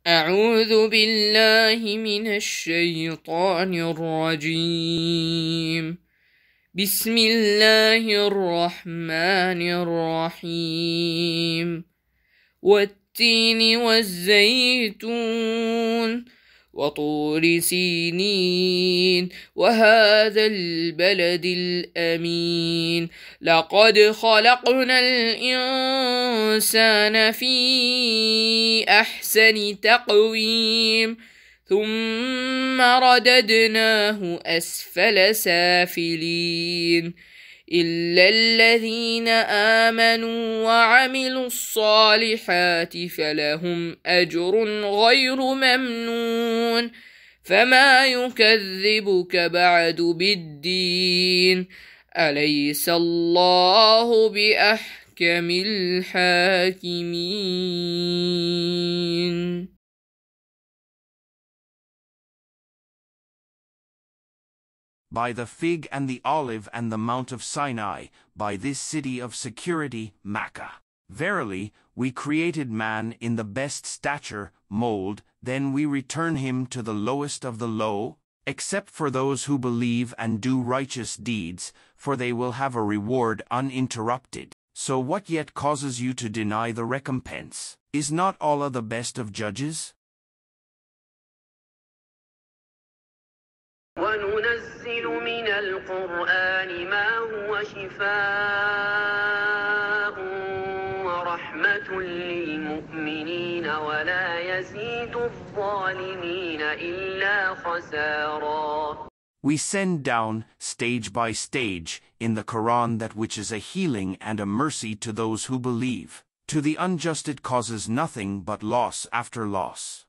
أعوذ بالله من الشيطان الرجيم. بسم الله الرحمن الرحيم. والتين والزيتون وطور سينين وهذا البلد الأمين لقد خلقنا الإنسان في أحسن تقويم ثم رددناه أسفل سافلين إلا الذين آمنوا وعملوا الصالحات فلهم أجر غير ممنون فما يكذبك بعد بالدين أليس الله بأحكم الحاكمين. By the fig and the olive and the Mount of Sinai, by this city of security, Makkah. Verily, we created man in the best stature, mold, then we return him to the lowest of the low, except for those who believe and do righteous deeds, for they will have a reward uninterrupted. So what yet causes you to deny the recompense? Is not Allah the best of judges? وننزل من القرآن ما هو شفاء ورحمة للمؤمنين ولا يزيد الظالمين إلا خسارا. We send down, stage by stage, in the Quran that which is a healing and a mercy to those who believe. To the unjust it causes nothing but loss after loss.